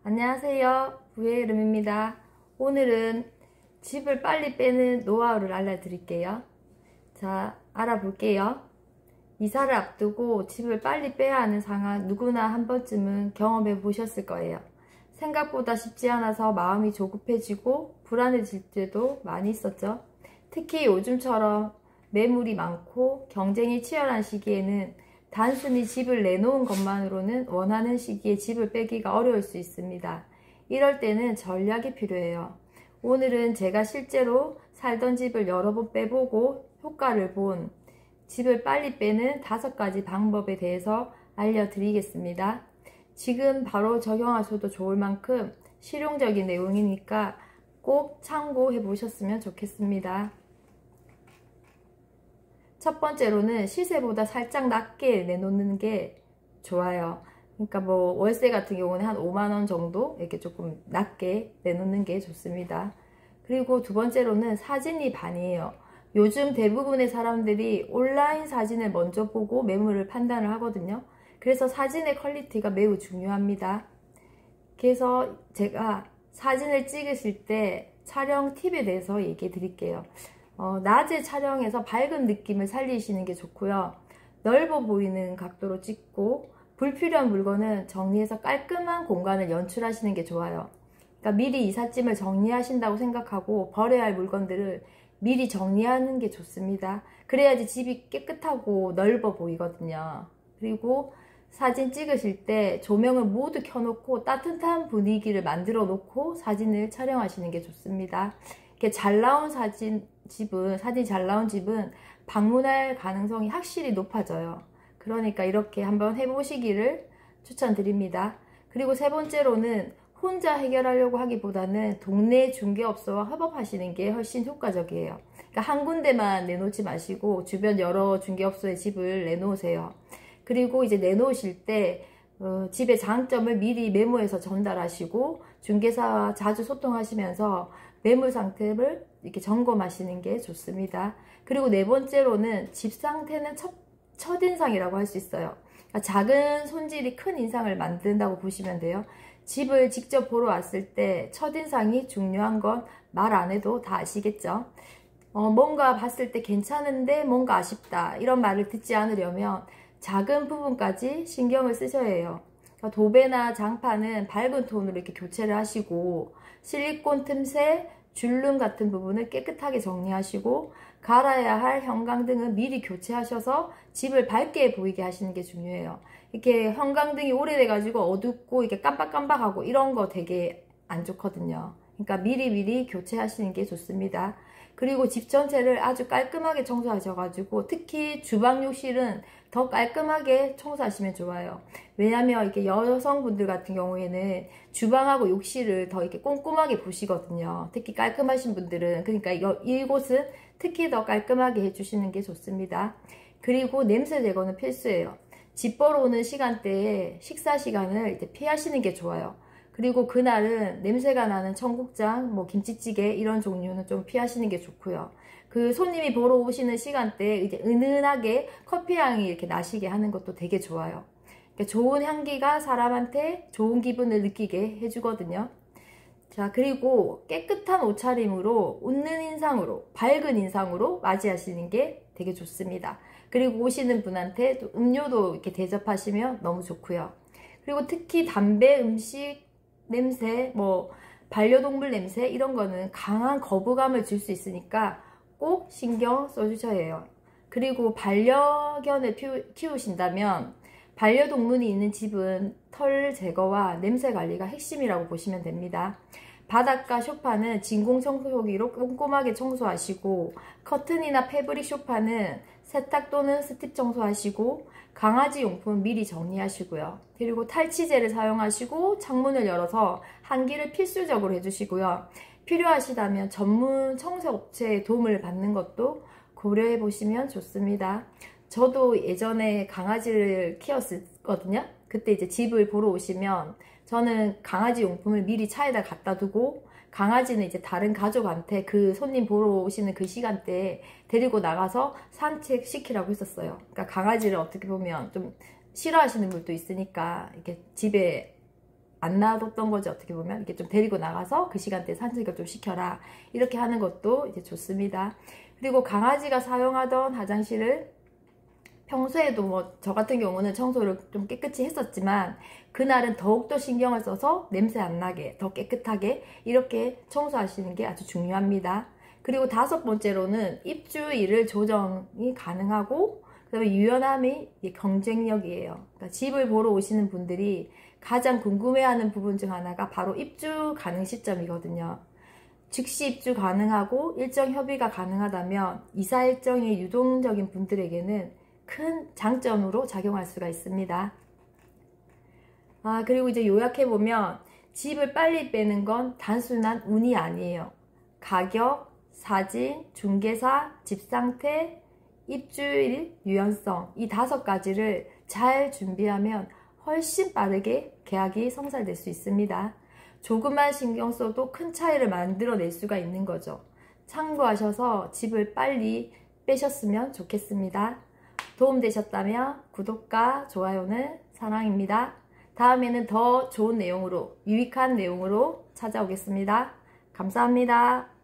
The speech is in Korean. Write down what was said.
안녕하세요. 부의 이름입니다. 오늘은 집을 빨리 빼는 노하우를 알려드릴게요. 자, 알아볼게요. 이사를 앞두고 집을 빨리 빼야 하는 상황 누구나 한 번쯤은 경험해 보셨을 거예요. 생각보다 쉽지 않아서 마음이 조급해지고 불안해질 때도 많이 있었죠. 특히 요즘처럼 매물이 많고 경쟁이 치열한 시기에는 단순히 집을 내놓은 것만으로는 원하는 시기에 집을 빼기가 어려울 수 있습니다. 이럴 때는 전략이 필요해요. 오늘은 제가 실제로 살던 집을 여러 번 빼보고 효과를 본 집을 빨리 빼는 5가지 방법에 대해서 알려드리겠습니다. 지금 바로 적용하셔도 좋을 만큼 실용적인 내용이니까 꼭 참고해 보셨으면 좋겠습니다. 첫 번째로는 시세보다 살짝 낮게 내놓는 게 좋아요. 그러니까 뭐 월세 같은 경우는 한 5만원 정도 이렇게 조금 낮게 내놓는 게 좋습니다. 그리고 두 번째로는 사진이 반이에요. 요즘 대부분의 사람들이 온라인 사진을 먼저 보고 매물을 판단을 하거든요. 그래서 사진의 퀄리티가 매우 중요합니다. 그래서 제가 사진을 찍으실 때 촬영 팁에 대해서 얘기해 드릴게요. 낮에 촬영해서 밝은 느낌을 살리시는 게 좋고요. 넓어 보이는 각도로 찍고 불필요한 물건은 정리해서 깔끔한 공간을 연출하시는 게 좋아요. 그러니까 미리 이삿짐을 정리하신다고 생각하고 버려야 할 물건들을 미리 정리하는 게 좋습니다. 그래야지 집이 깨끗하고 넓어 보이거든요. 그리고 사진 찍으실 때 조명을 모두 켜놓고 따뜻한 분위기를 만들어 놓고 사진을 촬영하시는 게 좋습니다. 이렇게 잘 나온 사진이 잘 나온 집은 방문할 가능성이 확실히 높아져요. 그러니까 이렇게 한번 해보시기를 추천드립니다. 그리고 세 번째로는 혼자 해결하려고 하기보다는 동네 중개업소와 협업하시는 게 훨씬 효과적이에요. 그러니까 한 군데만 내놓지 마시고 주변 여러 중개업소에 집을 내놓으세요. 그리고 이제 내놓으실 때 집의 장점을 미리 메모해서 전달하시고 중개사와 자주 소통하시면서 매물 상태를 이렇게 점검하시는 게 좋습니다. 그리고 네 번째로는 집 상태는 첫인상이라고 할 수 있어요. 그러니까 작은 손질이 큰 인상을 만든다고 보시면 돼요. 집을 직접 보러 왔을 때 첫인상이 중요한 건 말 안 해도 다 아시겠죠? 뭔가 봤을 때 괜찮은데 뭔가 아쉽다 이런 말을 듣지 않으려면 작은 부분까지 신경을 쓰셔야 해요. 그러니까 도배나 장판은 밝은 톤으로 이렇게 교체를 하시고 실리콘 틈새, 줄눈 같은 부분을 깨끗하게 정리하시고 갈아야 할 형광등은 미리 교체하셔서 집을 밝게 보이게 하시는 게 중요해요. 이렇게 형광등이 오래돼 가지고 어둡고 이렇게 깜빡깜빡하고 이런 거 되게 안 좋거든요. 그러니까 미리 교체하시는 게 좋습니다. 그리고 집 전체를 아주 깔끔하게 청소하셔가지고 특히 주방 욕실은 더 깔끔하게 청소하시면 좋아요. 왜냐면 이렇게 여성분들 같은 경우에는 주방하고 욕실을 더 이렇게 꼼꼼하게 보시거든요. 특히 깔끔하신 분들은. 그러니까 이곳은 특히 더 깔끔하게 해주시는 게 좋습니다. 그리고 냄새 제거는 필수예요. 집 보러 오는 시간대에 식사 시간을 이제 피하시는 게 좋아요. 그리고 그날은 냄새가 나는 청국장, 뭐 김치찌개 이런 종류는 좀 피하시는 게 좋고요. 그 손님이 보러 오시는 시간대에 이제 은은하게 커피향이 이렇게 나시게 하는 것도 되게 좋아요. 그러니까 좋은 향기가 사람한테 좋은 기분을 느끼게 해주거든요. 자, 그리고 깨끗한 옷차림으로 웃는 인상으로 밝은 인상으로 맞이하시는 게 되게 좋습니다. 그리고 오시는 분한테 또 음료도 이렇게 대접하시면 너무 좋고요. 그리고 특히 담배, 음식 냄새, 뭐 반려동물 냄새 이런 거는 강한 거부감을 줄 수 있으니까 꼭 신경 써주셔야 해요. 그리고 반려견을 키우신다면 반려동물이 있는 집은 털 제거와 냄새 관리가 핵심이라고 보시면 됩니다. 바닥과 소파는 진공 청소기로 꼼꼼하게 청소하시고 커튼이나 패브릭 소파는 세탁 또는 스팁 청소하시고 강아지 용품 미리 정리하시고요. 그리고 탈취제를 사용하시고 창문을 열어서 환기를 필수적으로 해주시고요. 필요하시다면 전문 청소업체의 도움을 받는 것도 고려해 보시면 좋습니다. 저도 예전에 강아지를 키웠었거든요. 그때 이제 집을 보러 오시면 저는 강아지 용품을 미리 차에다 갖다 두고 강아지는 이제 다른 가족한테 그 손님 보러 오시는 그 시간대에 데리고 나가서 산책시키라고 했었어요. 그러니까 강아지를 어떻게 보면 좀 싫어하시는 분도 있으니까 이렇게 집에 안 놔뒀던 거지. 어떻게 보면 이렇게 좀 데리고 나가서 그 시간대에 산책을 좀 시켜라, 이렇게 하는 것도 이제 좋습니다. 그리고 강아지가 사용하던 화장실을 평소에도 뭐 저 같은 경우는 청소를 좀 깨끗이 했었지만 그날은 더욱더 신경을 써서 냄새 안 나게 더 깨끗하게 이렇게 청소하시는 게 아주 중요합니다. 그리고 5번째로는 입주일을 조정이 가능하고, 그 다음에 유연함이 경쟁력이에요. 그러니까 집을 보러 오시는 분들이 가장 궁금해하는 부분 중 하나가 바로 입주 가능 시점이거든요. 즉시 입주 가능하고 일정 협의가 가능하다면 이사 일정이 유동적인 분들에게는 큰 장점으로 작용할 수가 있습니다. 그리고 이제 요약해보면 집을 빨리 빼는 건 단순한 운이 아니에요. 가격, 사진, 중개사, 집 상태, 입주일, 유연성, 이 5가지를 잘 준비하면 훨씬 빠르게 계약이 성사될 수 있습니다. 조금만 신경 써도 큰 차이를 만들어낼 수가 있는 거죠. 참고하셔서 집을 빨리 빼셨으면 좋겠습니다. 도움되셨다면 구독과 좋아요는 사랑입니다. 다음에는 더 좋은 내용으로, 유익한 내용으로 찾아오겠습니다. 감사합니다.